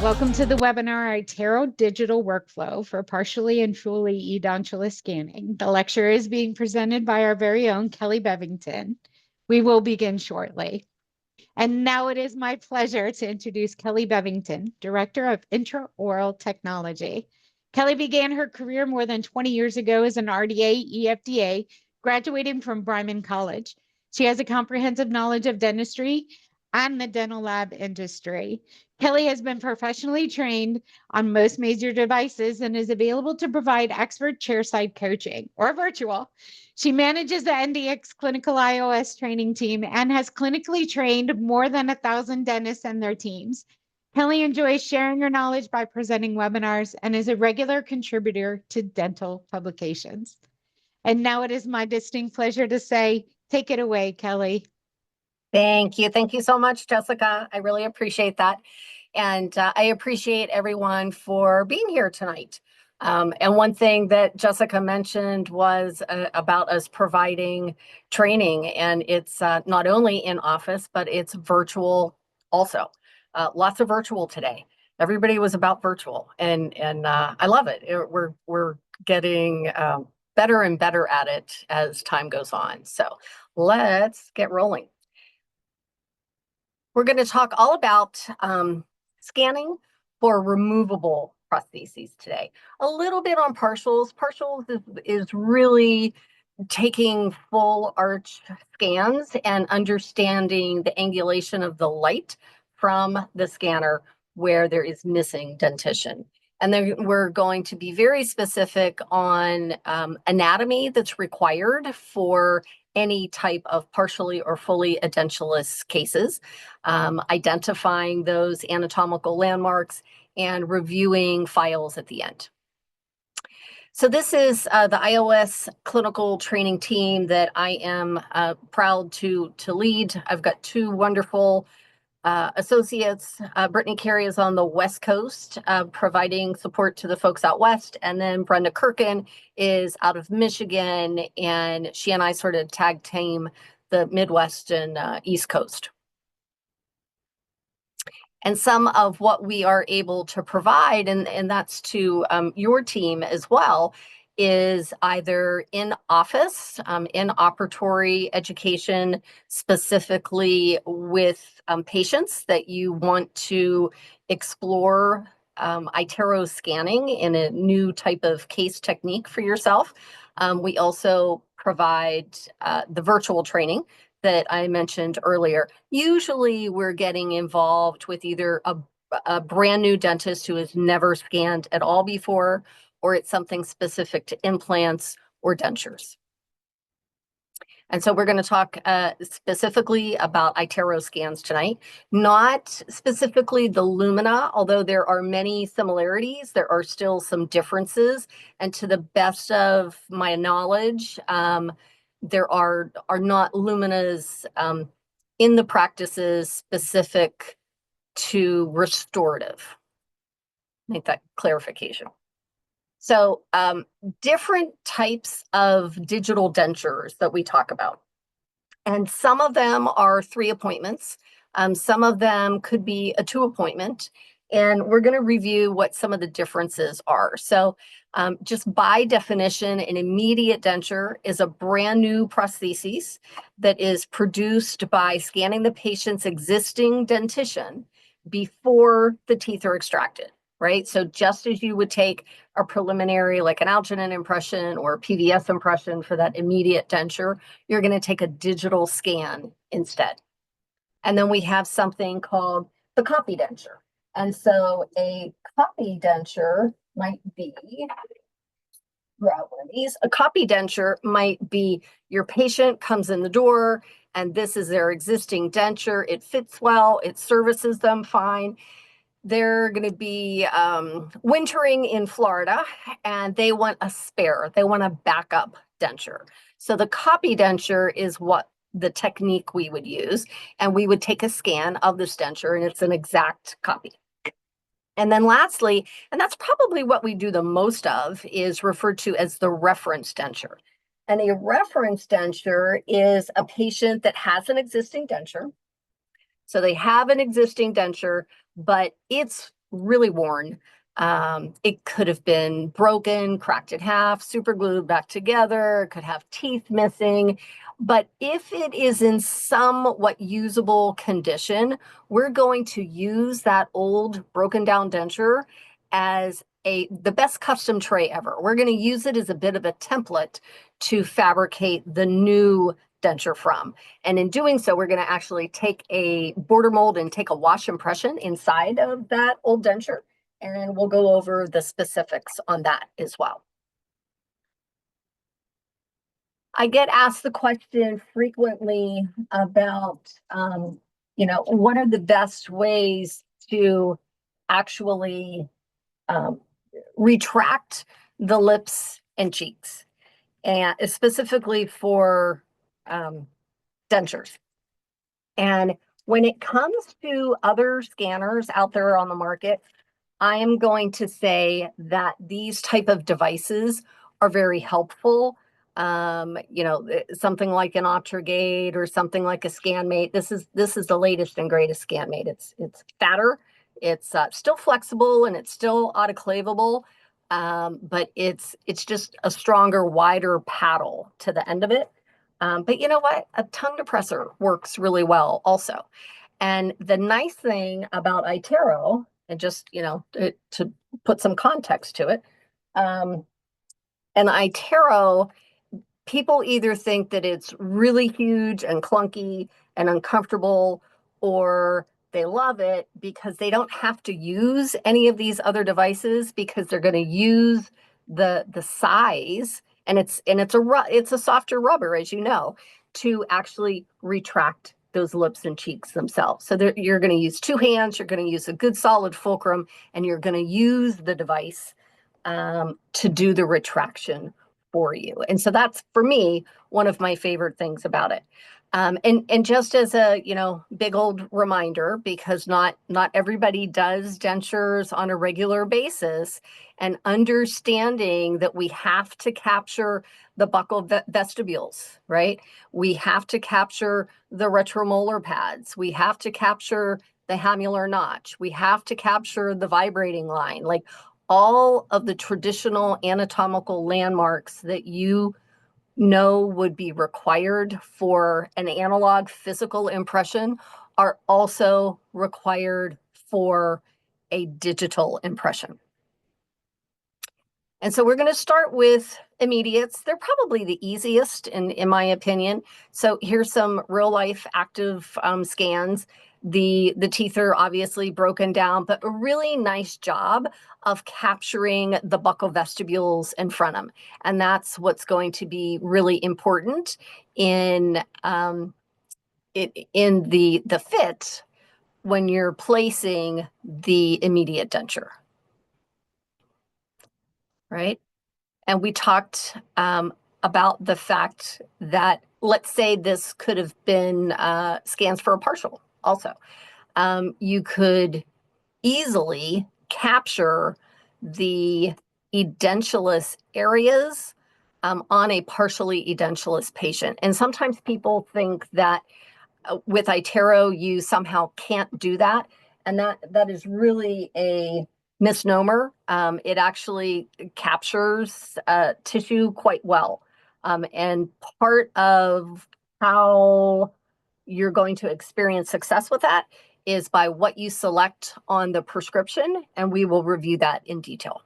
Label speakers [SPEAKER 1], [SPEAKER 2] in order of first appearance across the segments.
[SPEAKER 1] Welcome to the webinar, iTero Digital Workflow for Partially and Fully Edentulous Scanning. The lecture is being presented by our very own Kelly Bevington. We will begin shortly. And now it is my pleasure to introduce Kelly Bevington, Director of Intraoral Technology. Kelly began her career more than 20 years ago as an RDA, EFDA, graduating from Bryman College. She has a comprehensive knowledge of dentistry and the dental lab industry. Kelly has been professionally trained on most major devices and is available to provide expert chairside coaching or virtual. She manages the NDX Clinical iOS training team and has clinically trained more than 1,000 dentists and their teams. Kelly enjoys sharing her knowledge by presenting webinars and is a regular contributor to dental publications. And now it is my distinct pleasure to say, take it away, Kelly.
[SPEAKER 2] Thank you. Thank you so much, Jessica. I really appreciate that. And I appreciate everyone for being here tonight. And one thing that Jessica mentioned was about us providing training, and it's not only in office, but it's virtual also. Lots of virtual today. Everybody was about virtual, and I love it. We're getting better and better at it as time goes on. So let's get rolling. We're going to talk all about scanning for removable prostheses today. A little bit on partials. Partials is really taking full arch scans and understanding the angulation of the light from the scanner where there is missing dentition. And then we're going to be very specific on anatomy that's required for any type of partially or fully edentulous cases, identifying those anatomical landmarks, and reviewing files at the end. So this is the iOS clinical training team that I am proud to lead. I've got two wonderful associates. Brittany Carey is on the West Coast, providing support to the folks out West. And then Brenda Kirkin is out of Michigan, and she and I sort of tag team the Midwest and East Coast. And some of what we are able to provide, and that's to your team as well, is either in office, in operatory education, specifically with patients that you want to explore iTero scanning in a new type of case technique for yourself. We also provide the virtual training that I mentioned earlier. Usually we're getting involved with either a brand new dentist who has never scanned at all before, or it's something specific to implants or dentures. And so we're going to talk specifically about iTero scans tonight, not specifically the Lumina, although there are many similarities, there are still some differences. And to the best of my knowledge, there are not Luminas in the practices specific to restorative. Make that clarification. So different types of digital dentures that we talk about. And some of them are 3 appointments. Some of them could be a 2 appointment. And we're going to review what some of the differences are. So just by definition, an immediate denture is a brand new prosthesis that is produced by scanning the patient's existing dentition before the teeth are extracted. Right? So just as you would take a preliminary, like an alginate impression or PVS impression for that immediate denture, you're going to take a digital scan instead. And then we have something called the copy denture. And so a copy denture might be, grab one of these, a copy denture might be your patient comes in the door and this is their existing denture. It fits well, it services them fine. They're going to be wintering in Florida and they want a spare. They want a backup denture. So the copy denture is what the technique we would use. And we would take a scan of this denture and it's an exact copy. And then lastly, and that's probably what we do the most of, is referred to as the reference denture. And a reference denture is a patient that has an existing denture. So they have an existing denture, but it's really worn. It could have been broken, cracked in half, super glued back together, it could have teeth missing. But if it is in somewhat usable condition, we're going to use that old broken down denture as the best custom tray ever. We're going to use it as a bit of a template to fabricate the new denture from. And in doing so, we're going to actually take a border mold and take a wash impression inside of that old denture. And we'll go over the specifics on that as well. I get asked the question frequently about, what are the best ways to actually retract the lips and cheeks, and specifically for dentures. And when it comes to other scanners out there on the market, I am going to say that these type of devices are very helpful. Something like an Optrogate or something like a ScanMate. This is the latest and greatest ScanMate. It's fatter, it's still flexible, and it's still autoclavable, but it's just a stronger, wider paddle to the end of it. But you know what? A tongue depressor works really well also. And the nice thing about iTero, and just, to put some context to it, and iTero, people either think that it's really huge and clunky and uncomfortable, or they love it because they don't have to use any of these other devices because they're going to use the size, and it's a softer rubber, as you know, to actually retract those lips and cheeks themselves. So you're going to use two hands, you're going to use a good solid fulcrum, and you're going to use the device to do the retraction for you. And so that's, for me, one of my favorite things about it. And just as a big old reminder, because not everybody does dentures on a regular basis, and understanding that we have to capture the buccal vestibules, right? We have to capture the retromolar pads. We have to capture the hamular notch. We have to capture the vibrating line, like all of the traditional anatomical landmarks that you would be required for an analog physical impression are also required for a digital impression. And so we're going to start with immediates. They're probably the easiest in my opinion. So here's some real life active scans. The teeth are obviously broken down, but a really nice job of capturing the buccal vestibules in front of them. And that's what's going to be really important in the fit when you're placing the immediate denture, right? And we talked about the fact that, let's say this could have been scans for a partial also. You could easily capture the edentulous areas on a partially edentulous patient. And sometimes people think that with iTero, you somehow can't do that. And that is really a misnomer. It actually captures tissue quite well. And part of how you're going to experience success with that is by what you select on the prescription, and we will review that in detail.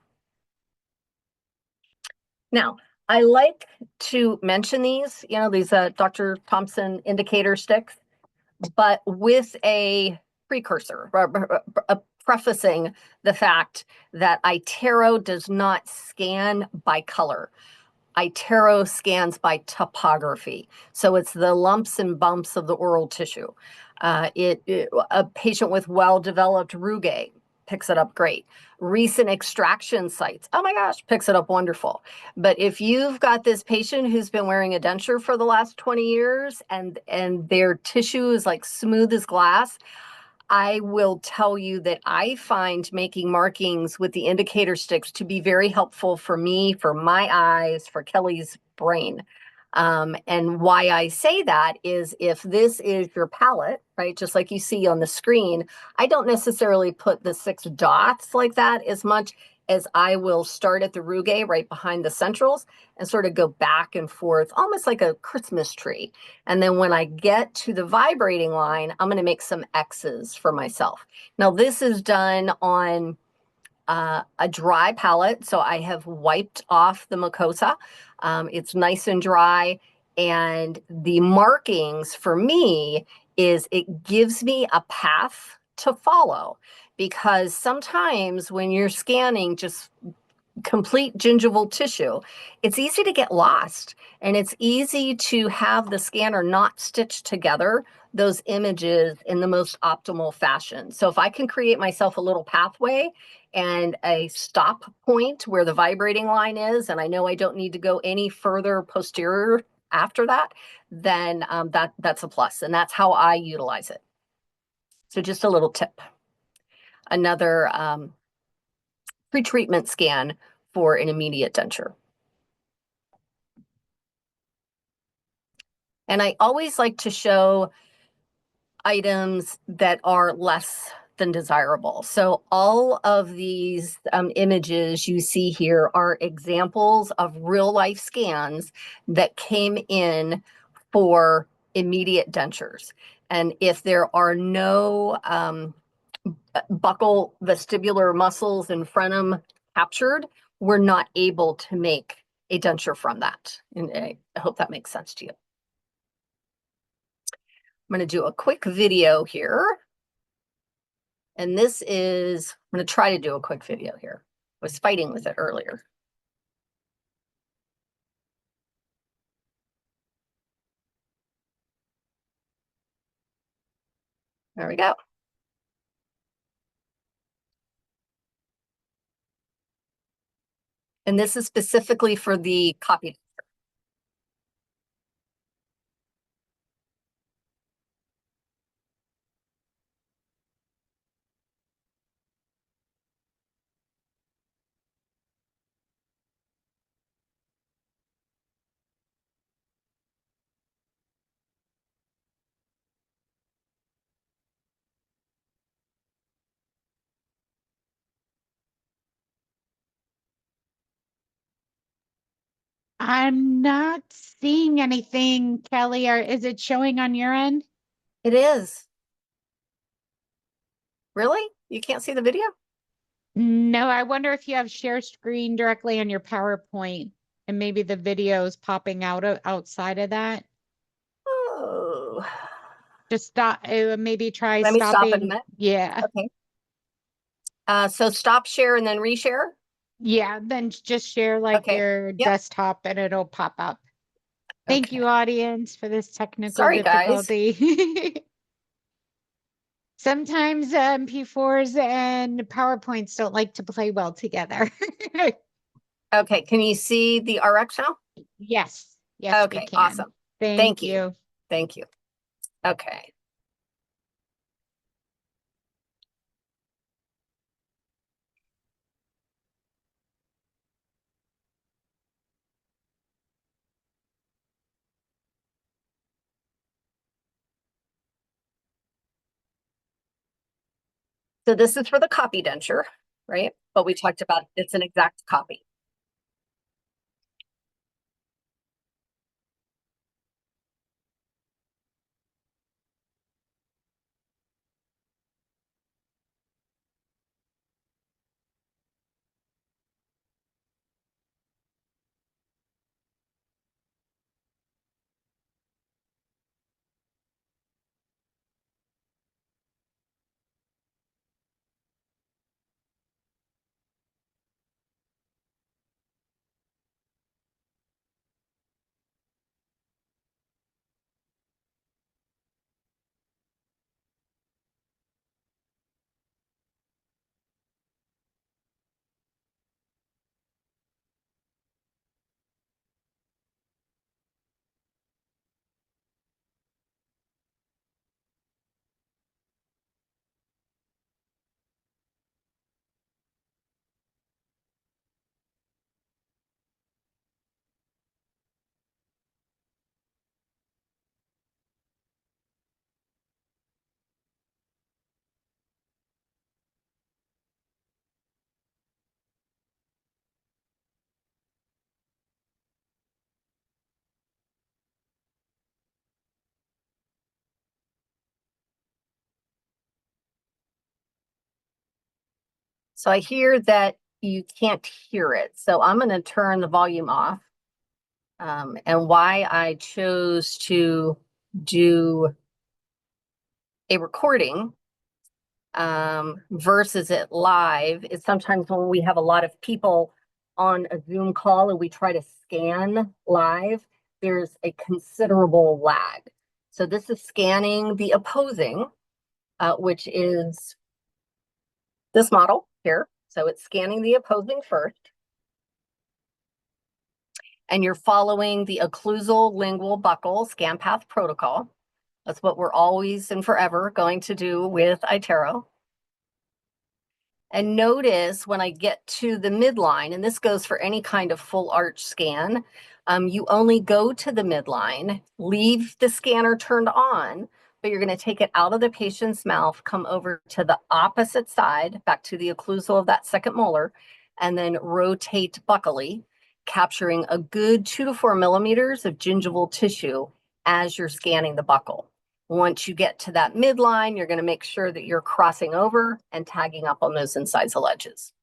[SPEAKER 2] Now, I like to mention these Dr. Thompson indicator sticks, but with a precursor, prefacing the fact that iTero does not scan by color. iTero scans by topography. So it's the lumps and bumps of the oral tissue. A patient with well-developed rugae picks it up great. Recent extraction sites, oh my gosh, picks it up wonderful. But if you've got this patient who's been wearing a denture for the last 20 years and their tissue is like smooth as glass, I will tell you that I find making markings with the indicator sticks to be very helpful for me, for my eyes, for Kelly's brain. And why I say that is if this is your palate, right, just like you see on the screen, I don't necessarily put the 6 dots like that as much as I will start at the rugae right behind the centrals and sort of go back and forth, almost like a Christmas tree. And then when I get to the vibrating line, I'm going to make some X's for myself. Now, this is done on a dry palette, so I have wiped off the mucosa. It's nice and dry, and the markings for me is it gives me a path to follow, because sometimes when you're scanning just complete gingival tissue, it's easy to get lost, and it's easy to have the scanner not stitch together those images in the most optimal fashion. So if I can create myself a little pathway and a stop point where the vibrating line is, and I know I don't need to go any further posterior after that, then that's a plus, and that's how I utilize it. So just a little tip. Another pre-treatment scan for an immediate denture. And I always like to show items that are less than desirable. So all of these images you see here are examples of real life scans that came in for immediate dentures. And if there are no buccal vestibular muscles in frenum captured, we're not able to make a denture from that. And I hope that makes sense to you. I'm going to do a quick video here. And this is, I'm going to try to do a quick video here. I was fighting with it earlier. There we go. And this is specifically for the copy.
[SPEAKER 1] I'm not seeing anything, Kelly. Is it showing on your end?
[SPEAKER 2] It is. Really? You can't see the video?
[SPEAKER 1] No, I wonder if you have share screen directly on your PowerPoint and maybe the video is popping out outside of that.
[SPEAKER 2] Oh.
[SPEAKER 1] Just stop, maybe try
[SPEAKER 2] Let me stop it a
[SPEAKER 1] stopping.
[SPEAKER 2] minute.
[SPEAKER 1] Yeah.
[SPEAKER 2] Okay. So stop share and then reshare.
[SPEAKER 1] Yeah. Then just share like
[SPEAKER 2] Okay.
[SPEAKER 1] your
[SPEAKER 2] Yep.
[SPEAKER 1] desktop and it'll pop up. Thank
[SPEAKER 2] Okay.
[SPEAKER 1] you, audience, for this technical
[SPEAKER 2] Sorry, guys.
[SPEAKER 1] difficulty. Sometimes P4s and PowerPoints don't like to play well together.
[SPEAKER 2] Okay. Can you see the RX now?
[SPEAKER 1] Yes. Yes, we
[SPEAKER 2] Okay.
[SPEAKER 1] can.
[SPEAKER 2] Awesome.
[SPEAKER 1] Thank
[SPEAKER 2] Thank you.
[SPEAKER 1] you.
[SPEAKER 2] Thank you. Okay. So this is for the copy denture, right? But we talked about it's an exact copy. So I hear that you can't hear it. So I'm going to turn the volume off. And why I chose to do a recording versus it live is sometimes when we have a lot of people on a Zoom call and we try to scan live, there's a considerable lag. So this is scanning the opposing, which is this model here. So it's scanning the opposing first. And you're following the occlusal lingual buccal scan path protocol. That's what we're always and forever going to do with iTero. And notice when I get to the midline, and this goes for any kind of full arch scan, you only go to the midline, leave the scanner turned on, but you're going to take it out of the patient's mouth, come over to the opposite side, back to the occlusal of that second molar, and then rotate buccally, capturing a good 2 to 4 millimeters of gingival tissue as you're scanning the buccal. Once you get to that midline, you're going to make sure that you're crossing over and tagging up on those incisal edges.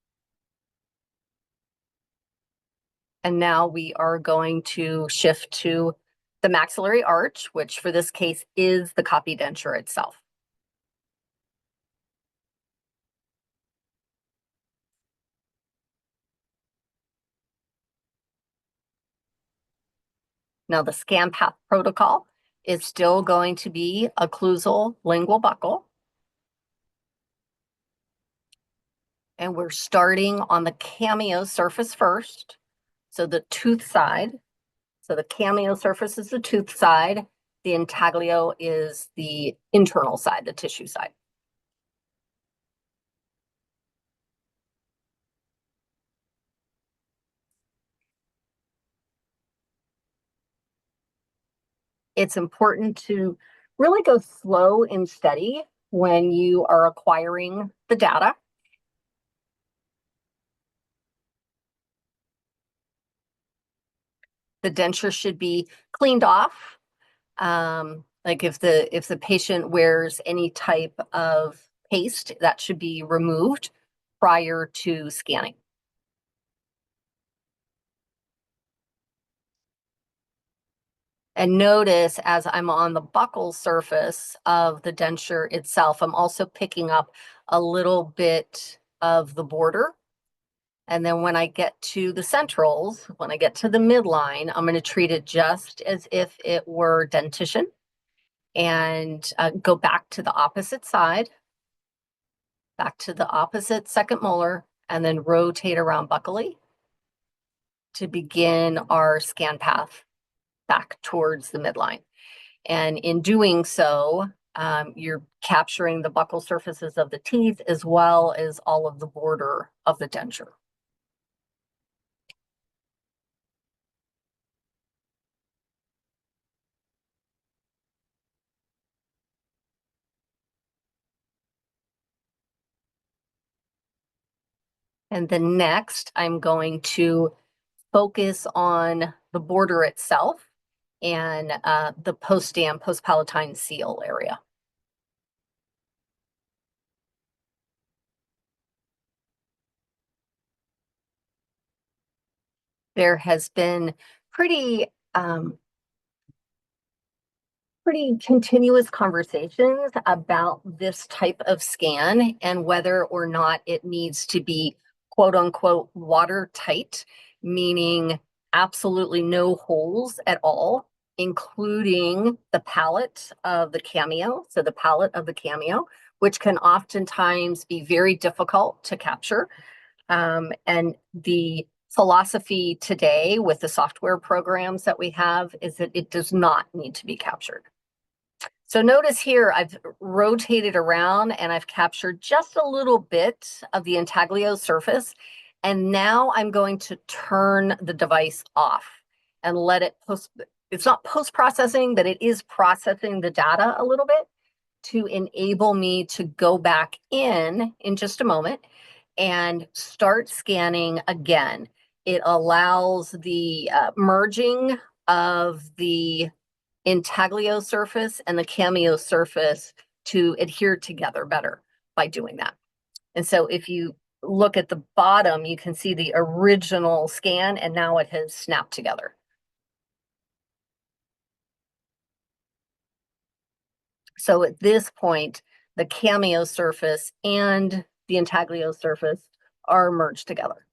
[SPEAKER 2] And now we are going to shift to the maxillary arch, which for this case is the copy denture itself. Now the scan path protocol is still going to be occlusal lingual buccal. And we're starting on the cameo surface first. So the tooth side. So the cameo surface is the tooth side. The intaglio is the internal side, the tissue side. It's important to really go slow and steady when you are acquiring the data. The denture should be cleaned off. Like if the patient wears any type of paste, that should be removed prior to scanning. And notice as I'm on the buccal surface of the denture itself, I'm also picking up a little bit of the border. And then when I get to the centrals, when I get to the midline, I'm going to treat it just as if it were dentition and go back to the opposite side, back to the opposite second molar, and then rotate around buccally to begin our scan path back towards the midline. And in doing so, you're capturing the buccal surfaces of the teeth as well as all of the border of the denture. And then next, I'm going to focus on the border itself and the post-dam, post-palatine seal area. There has been pretty continuous conversations about this type of scan and whether or not it needs to be quote unquote watertight, meaning absolutely no holes at all, including the palate of the cameo. So the palate of the cameo, which can oftentimes be very difficult to capture. And the philosophy today with the software programs that we have is that it does not need to be captured. So notice here, I've rotated around and I've captured just a little bit of the intaglio surface. And now I'm going to turn the device off and let it it's not post-processing, but it is processing the data a little bit to enable me to go back in just a moment and start scanning again. It allows the merging of the intaglio surface and the cameo surface to adhere together better by doing that. And so if you look at the bottom, you can see the original scan, and now it has snapped together. So at this point, the cameo surface and the intaglio surface are merged together.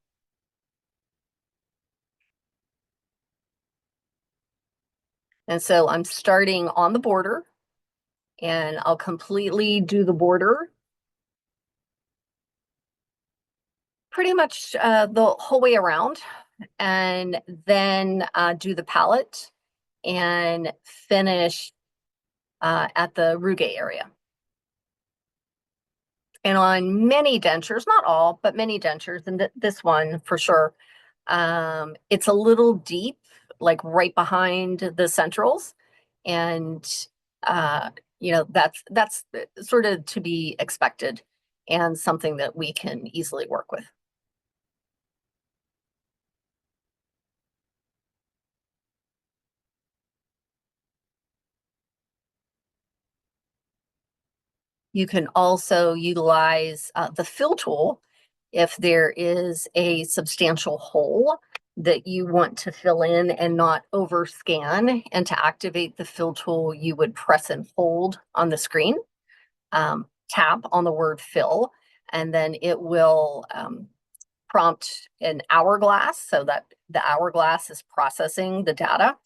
[SPEAKER 2] And so I'm starting on the border, and I'll completely do the border pretty much the whole way around, and then do the palate and finish at the rugae area. And on many dentures, not all, but many dentures, and this one for sure, it's a little deep, like right behind the centrals. And, you know, that's sort of to be expected and something that we can easily work with. You can also utilize the fill tool if there is a substantial hole that you want to fill in and not overscan. And to activate the fill tool, you would press and hold on the screen, tap on the word fill, and then it will prompt an hourglass so that the hourglass is processing the data.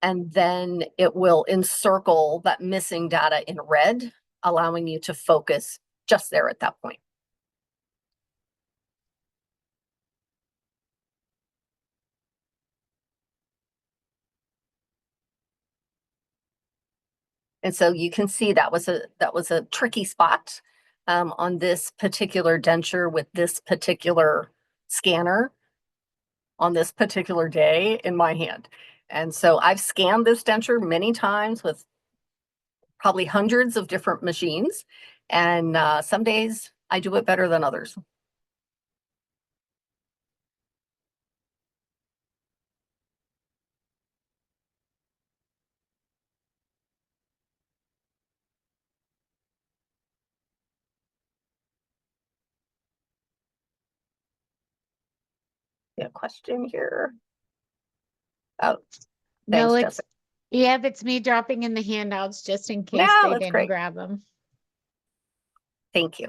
[SPEAKER 2] And then it will encircle that missing data in red, allowing you to focus just there at that point. And so you can see that was a tricky spot on this particular denture with this particular scanner on this particular day in my hand. And so I've scanned this denture many times with probably hundreds of different machines. And some days I do it better than others. A question here. Oh,
[SPEAKER 1] No,
[SPEAKER 2] thanks, Jessica.
[SPEAKER 1] yep, it's me dropping in the handouts just in case
[SPEAKER 2] No,
[SPEAKER 1] they
[SPEAKER 2] that's
[SPEAKER 1] didn't
[SPEAKER 2] great.
[SPEAKER 1] grab them.
[SPEAKER 2] Thank you.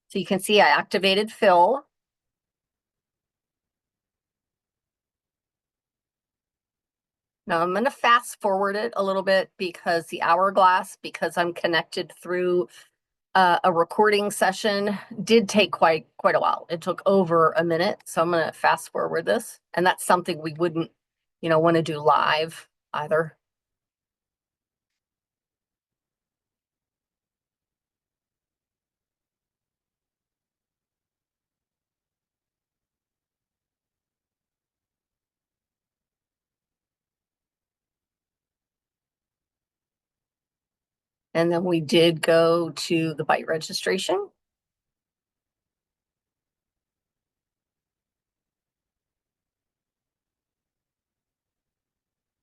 [SPEAKER 2] So you can see I activated fill. Now I'm going to fast forward it a little bit because the hourglass, because I'm connected through a recording session, did take quite a while. It took over a minute. So I'm going to fast forward this. And that's something we wouldn't, you know, want to do live either. And then we did go to the bite registration.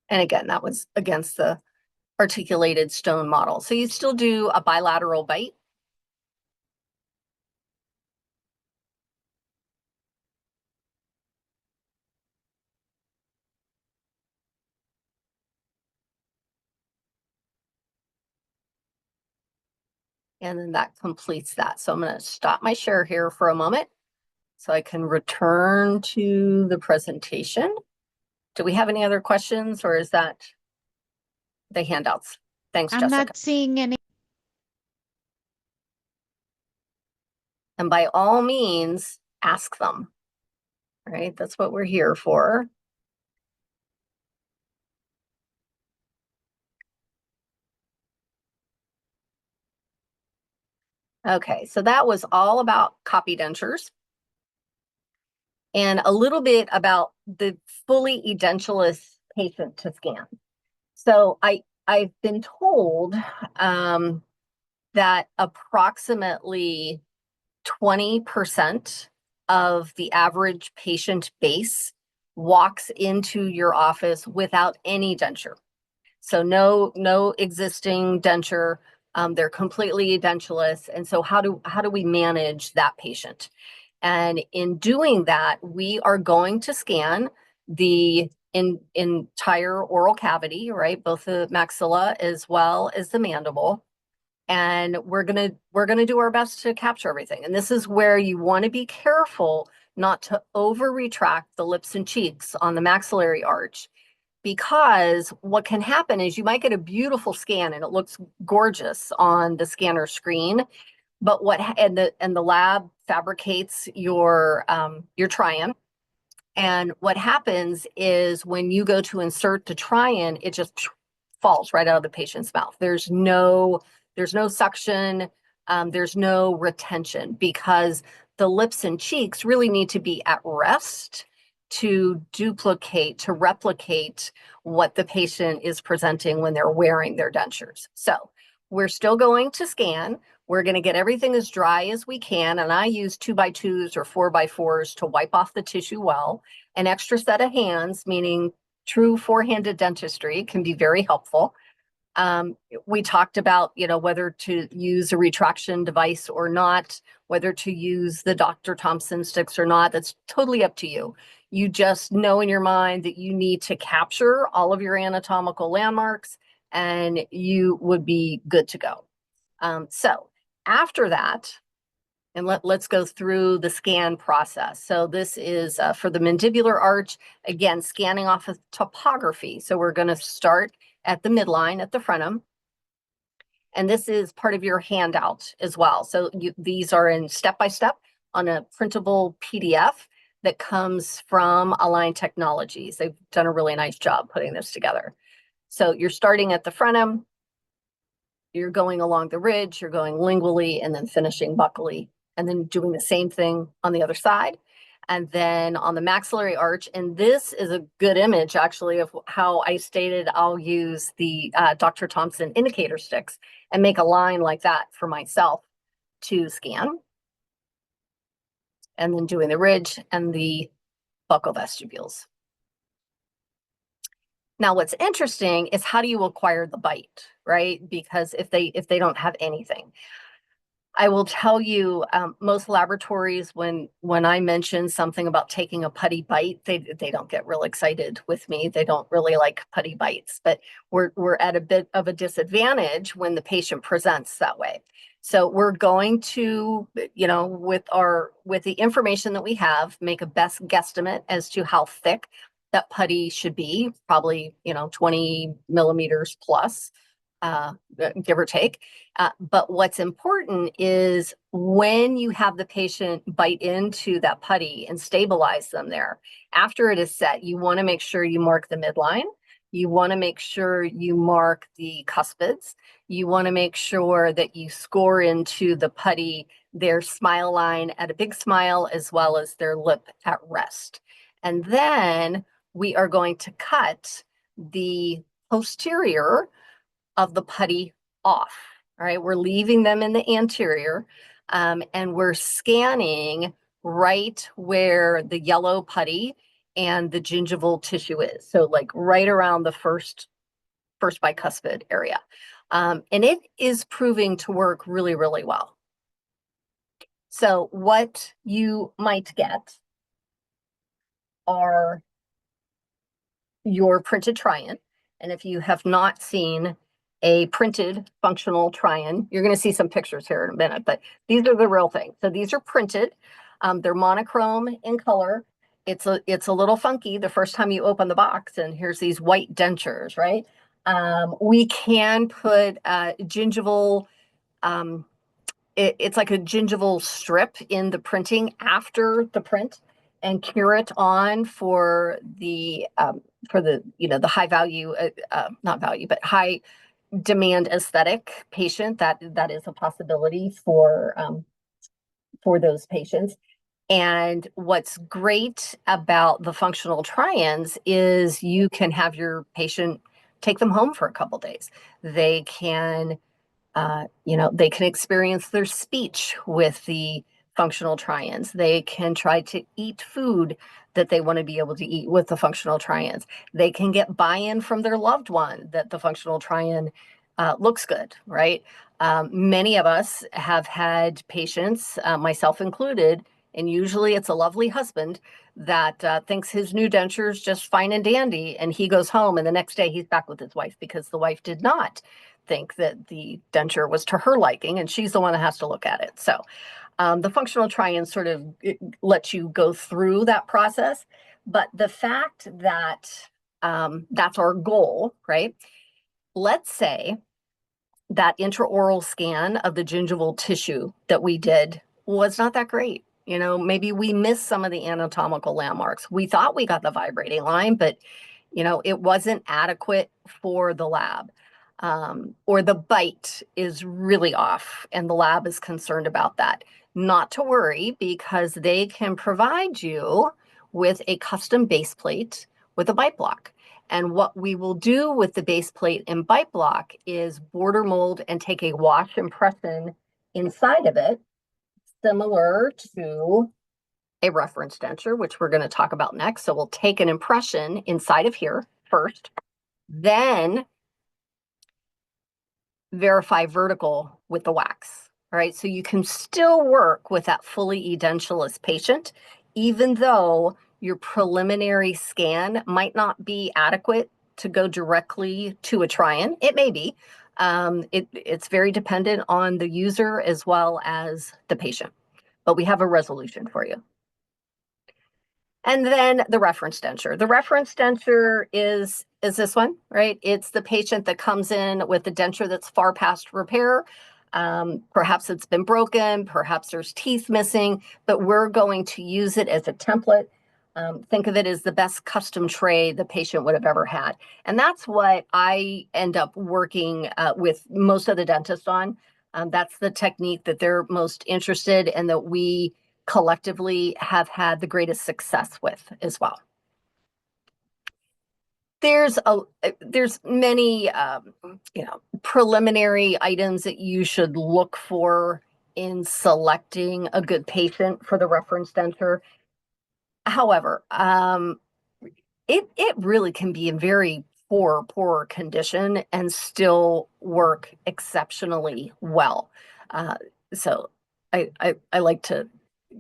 [SPEAKER 2] And again, that was against the articulated stone model. So you still do a bilateral bite. And then that completes that. So I'm going to stop my share here for a moment so I can return to the presentation. Do we have any other questions, or is that the handouts? Thanks,
[SPEAKER 1] I'm
[SPEAKER 2] Jessica.
[SPEAKER 1] not seeing any.
[SPEAKER 2] And by all means, ask them, right? That's what we're here for. Okay, so that was all about copy dentures and a little bit about the fully edentulous patient to scan. So I've been told that approximately 20% of the average patient base walks into your office without any denture. So no existing denture, They're completely edentulous. And so how do we manage that patient? And in doing that, we are going to scan the entire oral cavity, right? Both the maxilla as well as the mandible. And we're gonna do our best to capture everything. And this is where you want to be careful not to over retract the lips and cheeks on the maxillary arch, because what can happen is you might get a beautiful scan and it looks gorgeous on the scanner screen, but and the lab fabricates your try-in. And what happens is when you go to insert the try-in, it just falls right out of the patient's mouth. There's no suction, there's no retention, because the lips and cheeks really need to be at rest to replicate what the patient is presenting when they're wearing their dentures. So we're still going to scan. We're going to get everything as dry as we can. And I use 2x2s or 4x4s to wipe off the tissue well. An extra set of hands, meaning true four-handed dentistry, can be very helpful. We talked about, whether to use a retraction device or not, whether to use the Dr. Thompson sticks or not. That's totally up to you. You just know in your mind that you need to capture all of your anatomical landmarks and you would be good to go. So after that, and let's go through the scan process. So this is for the mandibular arch, again, scanning off of topography. So we're going to start at the midline at the frenum. And this is part of your handout as well. So these are in step-by-step on a printable PDF that comes from Align Technologies. They've done a really nice job putting this together. So you're starting at the frenum, you're going along the ridge, you're going lingually, and then finishing buccally, and then doing the same thing on the other side. And then on the maxillary arch, and this is a good image actually of how I stated I'll use the Dr. Thompson indicator sticks and make a line like that for myself to scan. And then doing the ridge and the buccal vestibules. Now, what's interesting is how do you acquire the bite, right? Because if they don't have anything. I will tell you, most laboratories, when I mention something about taking a putty bite, they don't get real excited with me. They don't really like putty bites, but we're at a bit of a disadvantage when the patient presents that way. So we're going to, with the information that we have, make a best guesstimate as to how thick that putty should be, probably 20 millimeters plus. Give or take. But what's important is when you have the patient bite into that putty and stabilize them there, after it is set, you want to make sure you mark the midline. You want to make sure you mark the cuspids. You want to make sure that you score into the putty their smile line at a big smile as well as their lip at rest. And then we are going to cut the posterior of the putty off. All right, we're leaving them in the anterior, and we're scanning right where the yellow putty and the gingival tissue is. So like right around the first bicuspid area. And it is proving to work really, really well. So what you might get are your printed try-in. And if you have not seen a printed functional try-in, you're going to see some pictures here in a minute, but these are the real thing. So these are printed. They're monochrome in color. It's a little funky the first time you open the box, and here's these white dentures, right? We can put gingival, it's like a gingival strip in the printing after the print and cure it on for the the high value, not value, but high demand aesthetic patient. That is a possibility for those patients. And what's great about the functional try-ins is you can have your patient take them home for a couple days. They can, they can experience their speech with the functional try-ins. They can try to eat food that they want to be able to eat with the functional try-ins. They can get buy-in from their loved one that the functional try-in looks good, right? Many of us have had patients, myself included, and usually it's a lovely husband that thinks his new denture is just fine and dandy, and he goes home and the next day he's back with his wife because the wife did not think that the denture was to her liking, and she's the one that has to look at it. So the functional try-in sort of lets you go through that process, but the fact that that's our goal, right? Let's say that intraoral scan of the gingival tissue that we did was not that great. You know, maybe we missed some of the anatomical landmarks. We thought we got the vibrating line, but, you know, it wasn't adequate for the lab. Or the bite is really off and the lab is concerned about that. Not to worry, because they can provide you with a custom base plate with a bite block. And what we will do with the base plate and bite block is border mold and take a wash impression inside of it, similar to a reference denture, which we're going to talk about next. So we'll take an impression inside of here first, then verify vertical with the wax. All right, so you can still work with that fully edentulous patient, even though your preliminary scan might not be adequate to go directly to a try-in. It may be. It's very dependent on the user as well as the patient, but we have a resolution for you. And then the reference denture. The reference denture is this one, right? It's the patient that comes in with a denture that's far past repair. Perhaps it's been broken, perhaps there's teeth missing, but we're going to use it as a template. Think of it as the best custom tray the patient would have ever had. And that's what I end up working with most of the dentists on. That's the technique that they're most interested in, that we collectively have had the greatest success with as well. There's many preliminary items that you should look for in selecting a good patient for the reference denture. However, it really can be in very poor condition and still work exceptionally well. So I like to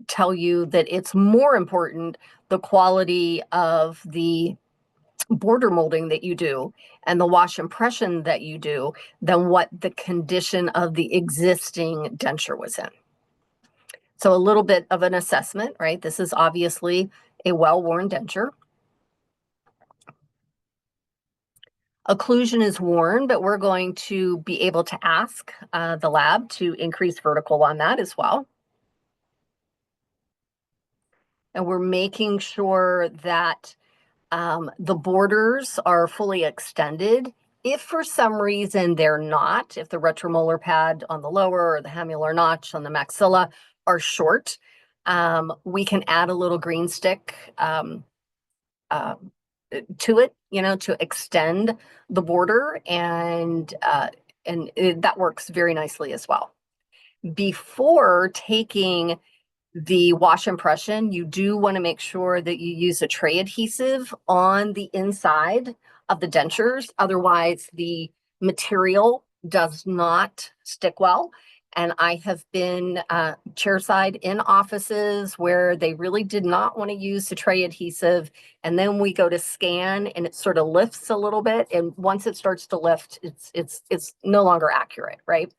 [SPEAKER 2] tell you that it's more important the quality of the border molding that you do and the wash impression that you do than what the condition of the existing denture was in. So a little bit of an assessment, right? This is obviously a well-worn denture. Occlusion is worn, but we're going to be able to ask the lab to increase vertical on that as well. And we're making sure that the borders are fully extended. If for some reason they're not, if the retromolar pad on the lower or the hamular notch on the maxilla are short, we can add a little green stick to it, to extend the border, and that works very nicely as well. Before taking the wash impression, you do want to make sure that you use a tray adhesive on the inside of the dentures. Otherwise, the material does not stick well. And I have been chairside in offices where they really did not want to use the tray adhesive. And then we go to scan and it sort of lifts a little bit. And once it starts to lift, it's no longer accurate, right?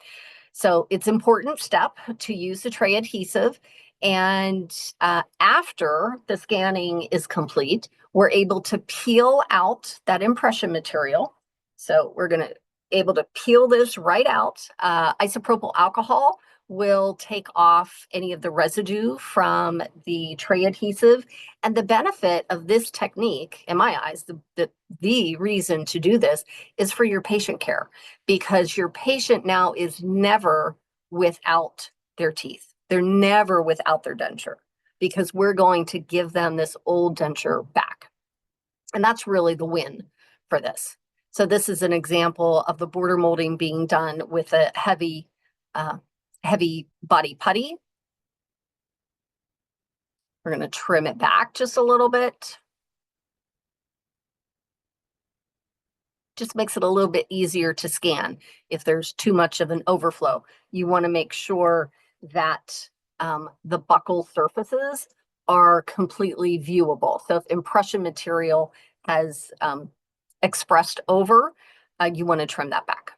[SPEAKER 2] So it's an important step to use the tray adhesive. And after the scanning is complete, we're able to peel out that impression material. So we're going to able to peel this right out. Isopropyl alcohol will take off any of the residue from the tray adhesive. And the benefit of this technique, in my eyes, the reason to do this is for your patient care, because your patient now is never without their teeth. They're never without their denture, because we're going to give them this old denture back. And that's really the win for this. So this is an example of the border molding being done with a heavy body putty. We're going to trim it back just a little bit. just makes it a little bit easier to scan if there's too much of an overflow. You want to make sure that the buccal surfaces are completely viewable. So if impression material has expressed over, you want to trim that back.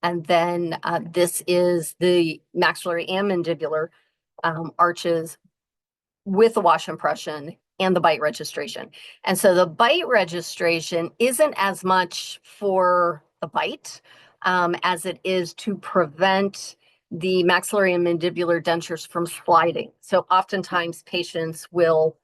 [SPEAKER 2] And then this is the maxillary and mandibular arches with the wash impression and the bite registration. And so the bite registration isn't as much for the bite as it is to prevent the maxillary and mandibular dentures from sliding. So oftentimes patients will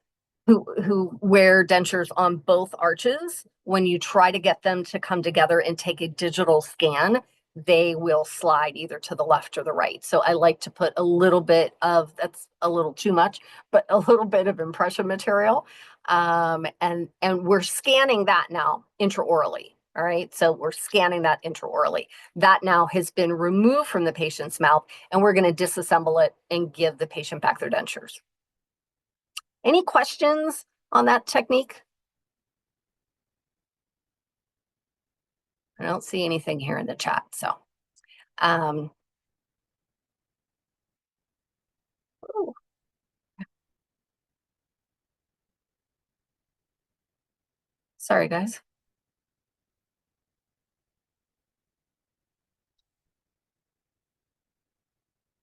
[SPEAKER 2] who wear dentures on both arches, when you try to get them to come together and take a digital scan, they will slide either to the left or the right. So I like to put a little bit of, that's a little too much, but a little bit of impression material. And we're scanning that now intraorally. All right, so we're scanning that intraorally. That now has been removed from the patient's mouth, and we're going to disassemble it and give the patient back their dentures. Any questions on that technique? I don't see anything here in the chat, so. Oh. Sorry, guys.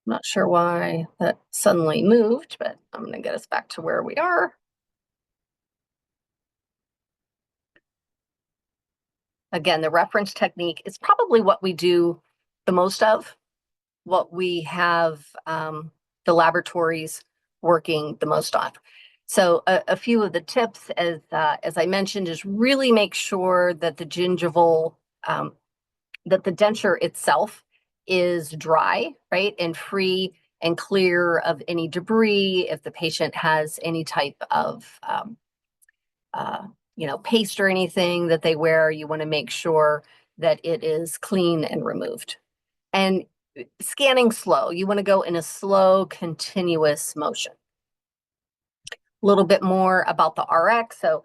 [SPEAKER 2] I'm not sure why that suddenly moved, but I'm going to get us back to where we are. Again, the reference technique is probably what we do the most of, what we have the laboratories working the most on. So a few of the tips, as I mentioned, is really make sure that the gingival, that the denture itself is dry, right, and free and clear of any debris. If the patient has any type of paste or anything that they wear, you want to make sure that it is clean and removed. And scanning slow, you want to go in a slow, continuous motion. A little bit more about the RX. So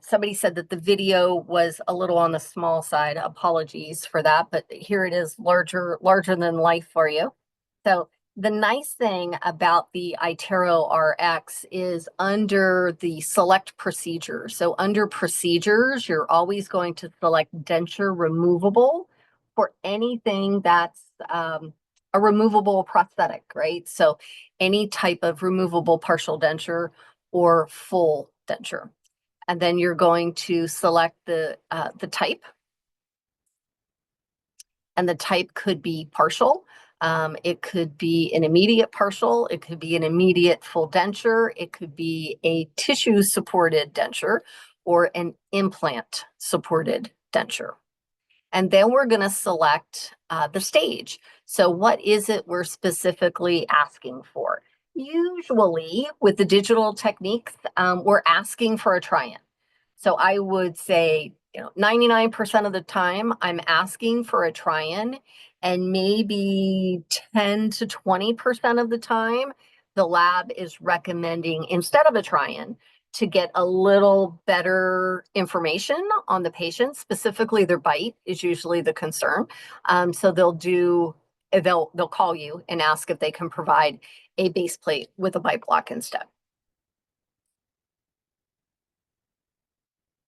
[SPEAKER 2] somebody said that the video was a little on the small side. Apologies for that, but here it is, larger than life for you. So the nice thing about the iTero RX is under the select procedure. So under procedures, you're always going to select denture removable for anything that's a removable prosthetic, right? So any type of removable partial denture or full denture. And then you're going to select the type. And the type could be partial. It could be an immediate partial. It could be an immediate full denture. It could be a tissue supported denture or an implant supported denture. And then we're going to select the stage. So what is it we're specifically asking for? Usually with the digital techniques, we're asking for a try-in. So I would say, 99% of the time I'm asking for a try-in, and maybe 10 to 20% of the time, the lab is recommending, instead of a try-in, to get a little better information on the patient. Specifically, their bite is usually the concern. So they'll call you and ask if they can provide a base plate with a bite block instead.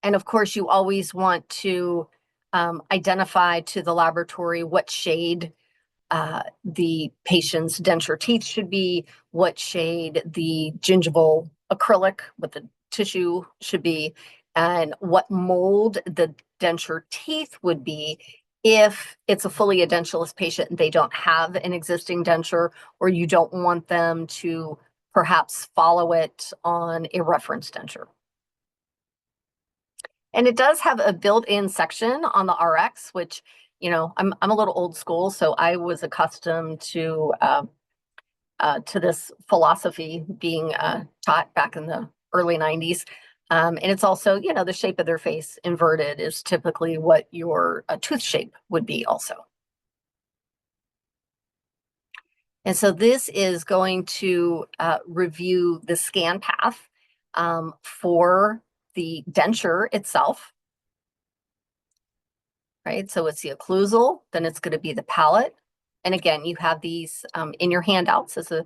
[SPEAKER 2] And of course, you always want to identify to the laboratory what shade the patient's denture teeth should be, what shade the gingival acrylic with the tissue should be, and what mold the denture teeth would be if it's a fully edentulous patient and they don't have an existing denture, or you don't want them to perhaps follow it on a reference denture. And it does have a built-in section on the RX, which, I'm a little old school, so I was accustomed to this philosophy being taught back in the early 90s. And it's also, the shape of their face inverted is typically what your tooth shape would be also. And so this is going to review the scan path for the denture itself, right? So it's the occlusal, then it's going to be the palate. And again, you have these in your handouts as a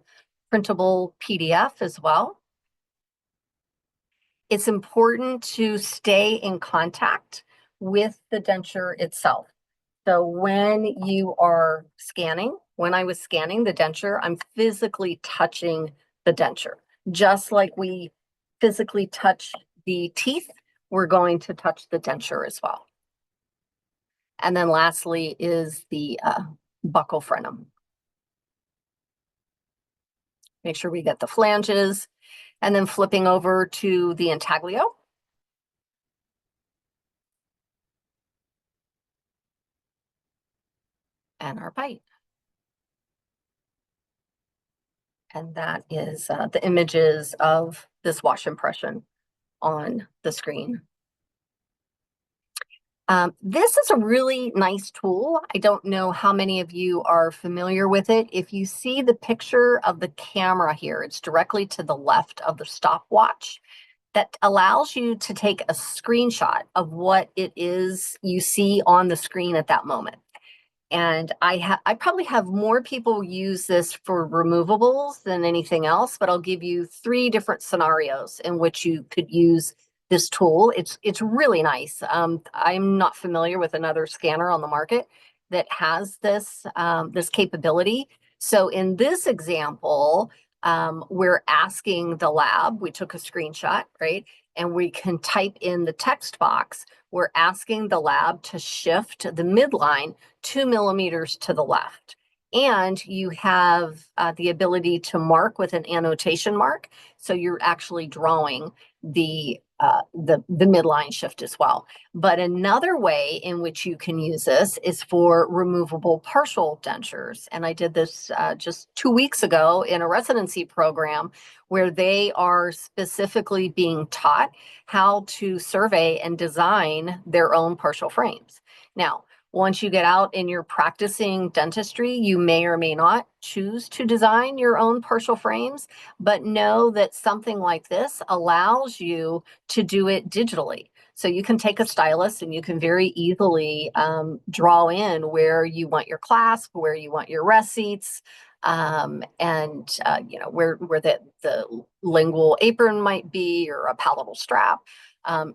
[SPEAKER 2] printable PDF as well. It's important to stay in contact with the denture itself. So when you are scanning, when I was scanning the denture, I'm physically touching the denture. Just like we physically touch the teeth, we're going to touch the denture as well. And then lastly is the buccal frenum. Make sure we get the flanges, and then flipping over to the intaglio. And our bite. And that is the images of this wash impression on the screen. This is a really nice tool. I don't know how many of you are familiar with it. If you see the picture of the camera here, it's directly to the left of the stopwatch. That allows you to take a screenshot of what it is you see on the screen at that moment. And I probably have more people use this for removables than anything else, but I'll give you 3 different scenarios in which you could use this tool. It's really nice. I'm not familiar with another scanner on the market that has this this capability. So in this example, we're asking the lab, we took a screenshot, right? And we can type in the text box. We're asking the lab to shift the midline 2 millimeters to the left. And you have the ability to mark with an annotation mark. So you're actually drawing the midline shift as well. But another way in which you can use this is for removable partial dentures. And I did this just 2 weeks ago in a residency program where they are specifically being taught how to survey and design their own partial frames. Now, once you get out and you're practicing dentistry, you may or may not choose to design your own partial frames, but know that something like this allows you to do it digitally. So you can take a stylus and you can very easily draw in where you want your clasp, where you want your rest seats, and you know, where the lingual apron might be, or a palatal strap.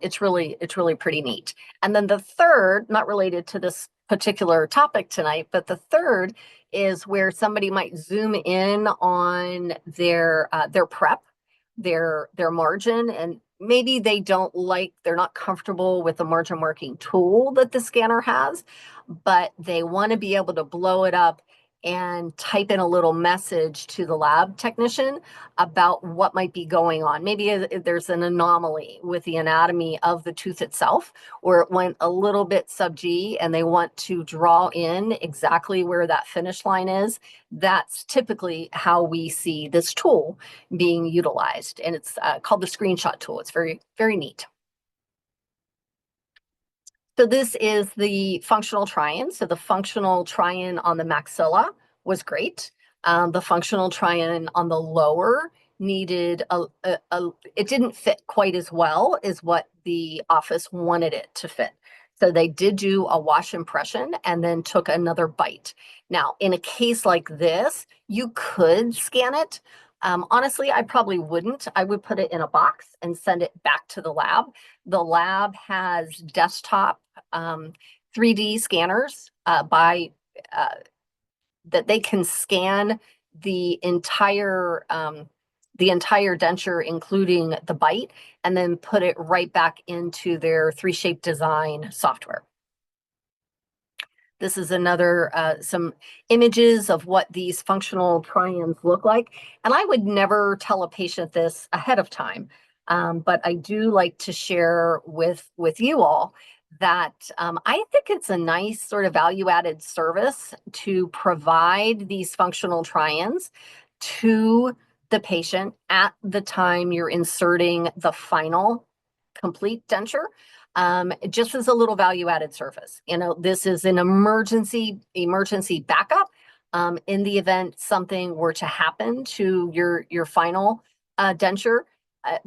[SPEAKER 2] It's really pretty neat. And then the third, not related to this particular topic tonight, but the third is where somebody might zoom in on their prep, their margin, and maybe they're not comfortable with the margin marking tool that the scanner has, but they want to be able to blow it up and type in a little message to the lab technician about what might be going on. Maybe there's an anomaly with the anatomy of the tooth itself, or it went a little bit sub-G and they want to draw in exactly where that finish line is. That's typically how we see this tool being utilized. And it's called the screenshot tool. It's very, very neat. So this is the functional try-in. So the functional try-in on the maxilla was great. The functional try-in on the lower needed it didn't fit quite as well as what the office wanted it to fit. So they did do a wash impression and then took another bite. Now, in a case like this, you could scan it. Honestly, I probably wouldn't. I would put it in a box and send it back to the lab. The lab has desktop 3D scanners that they can scan the entire denture, including the bite, and then put it right back into their 3Shape design software. This is another, some images of what these functional try-ins look like. And I would never tell a patient this ahead of time, but I do like to share with you all that I think it's a nice sort of value-added service to provide these functional try-ins to the patient at the time you're inserting the final complete denture. Just as a little value-added service. You know, this is an emergency backup in the event something were to happen to your final denture.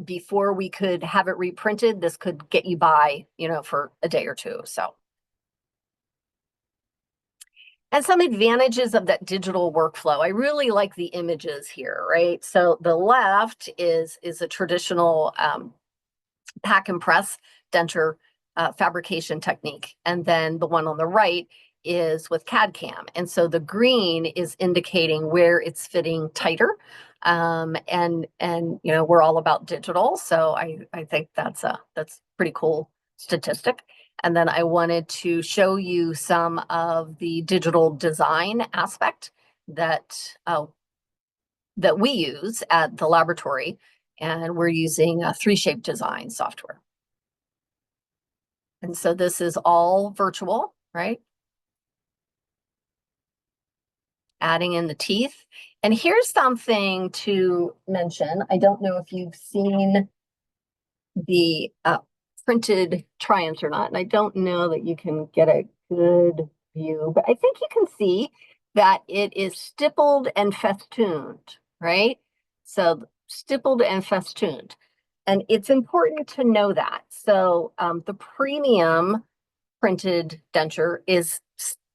[SPEAKER 2] before we could have it reprinted, this could get you by, for a day or two. So. And some advantages of that digital workflow. I really like the images here, right? So the left is a traditional pack and press denture fabrication technique. And then the one on the right is with CAD CAM. And so the green is indicating where it's fitting tighter. And we're all about digital. So I think that's pretty cool statistic. And then I wanted to show you some of the digital design aspect that we use at the laboratory. And we're using a 3Shape design software. And so this is all virtual, right? Adding in the teeth. And here's something to mention. I don't know if you've seen the printed triumphs or not. And I don't know that you can get a good view, but I think you can see that it is stippled and festooned, right? So stippled and festooned. And it's important to know that. So the premium printed denture is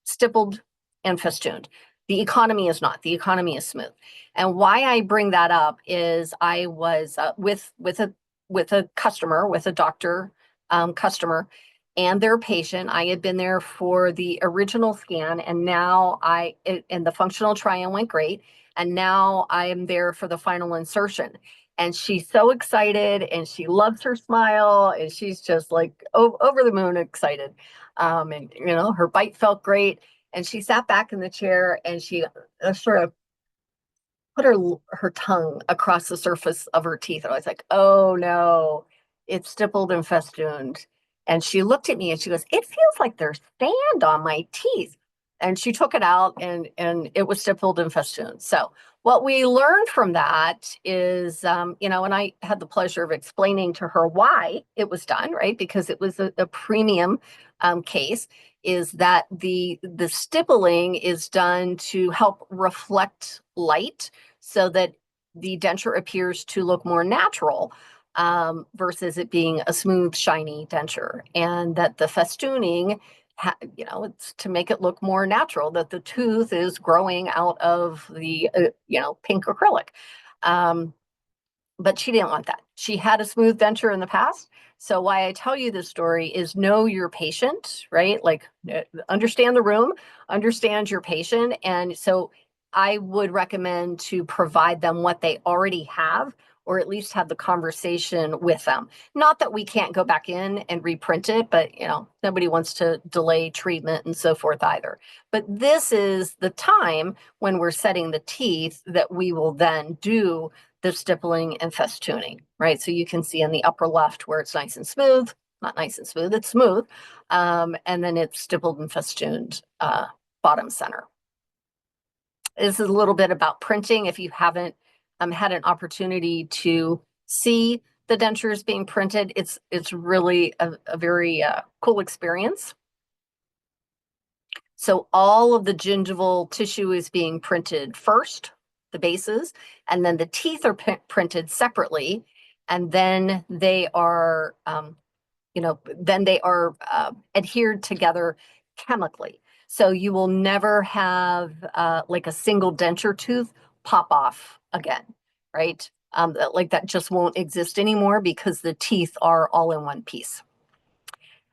[SPEAKER 2] stippled and festooned. The economy is not. The economy is smooth. And why I bring that up is I was with a customer, with a doctor customer and their patient. I had been there for the original scan, and now and the functional try-on went great. And now I am there for the final insertion. And she's so excited, and she loves her smile, and she's just like over the moon excited. And her bite felt great. And she sat back in the chair, and she sort of put her tongue across the surface of her teeth. And I was like, oh no, it's stippled and festooned. And she looked at me and she goes, it feels like there's sand on my teeth. And she took it out, and it was stippled and festooned. So what we learned from that is, and I had the pleasure of explaining to her why it was done, right? Because it was a premium case, is that the stippling is done to help reflect light so that the denture appears to look more natural versus it being a smooth, shiny denture. And that the festooning, it's to make it look more natural, that the tooth is growing out of the, pink acrylic. But she didn't want that. She had a smooth denture in the past. So why I tell you this story is know your patient, right? Like understand the room, understand your patient. And so I would recommend to provide them what they already have, or at least have the conversation with them. Not that we can't go back in and reprint it, but nobody wants to delay treatment and so forth either. But this is the time when we're setting the teeth that we will then do the stippling and festooning, right? So you can see in the upper left where it's nice and smooth, not nice and smooth, it's smooth. And then it's stippled and festooned bottom center. This is a little bit about printing. If you haven't had an opportunity to see the dentures being printed, it's really a very cool experience. So all of the gingival tissue is being printed first, the bases, and then the teeth are printed separately, and then they are, adhered together chemically. So you will never have like a single denture tooth pop off again, right? Like that just won't exist anymore because the teeth are all in one piece.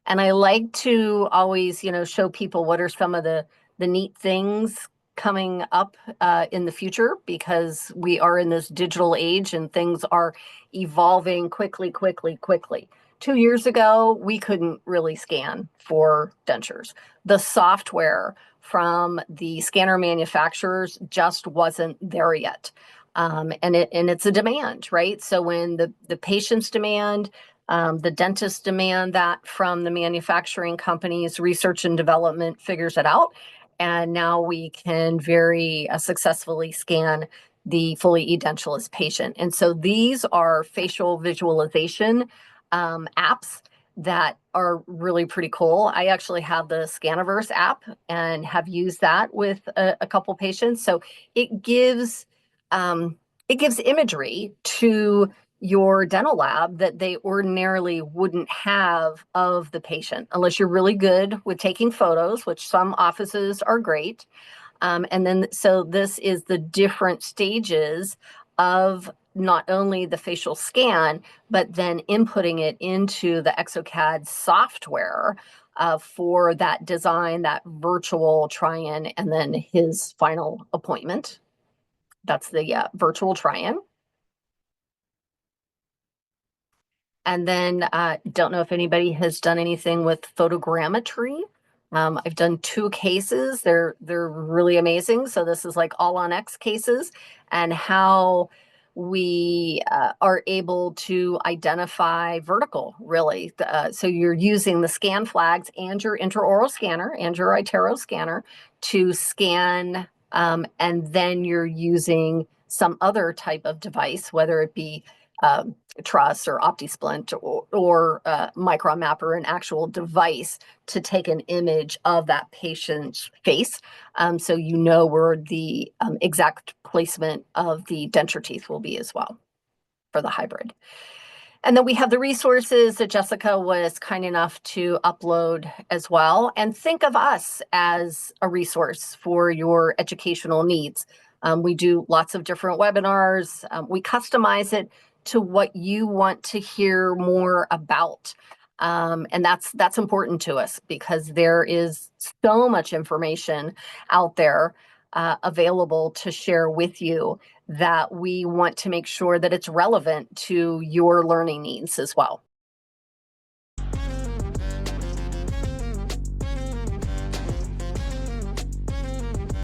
[SPEAKER 2] And I like to always, show people what are some of the neat things coming up in the future, because we are in this digital age and things are evolving quickly. 2 years ago, we couldn't really scan for dentures. The software from the scanner manufacturers just wasn't there yet. And it's a demand, right? So when the patients demand, the dentists demand that from the manufacturing companies, research and development figures it out. And now we can very successfully scan the fully edentulous patient. And so these are facial visualization apps that are really pretty cool. I actually have the Scaniverse app and have used that with a couple patients. So it gives imagery to your dental lab that they ordinarily wouldn't have of the patient, unless you're really good with taking photos, which some offices are great. And then, so this is the different stages of not only the facial scan, but then inputting it into the exocad software for that design, that virtual try-in, and then his final appointment. That's the virtual try-in. And then don't know if anybody has done anything with photogrammetry. I've done 2 cases. They're really amazing. So this is like all on X cases, and how we are able to identify vertical, really. So you're using the scan flags and your intraoral scanner and your iTero scanner to scan, and then you're using some other type of device, whether it be truss or OptiSplint or Micron or an actual device to take an image of that patient's face, so you know where the exact placement of the denture teeth will be as well for the hybrid. And then we have the resources that Jessica was kind enough to upload as well. And think of us as a resource for your educational needs. We do lots of different webinars. We customize it to what you want to hear more about. And that's important to us, because there is so much information out there available to share with you, that we want to make sure that it's relevant to your learning needs as well.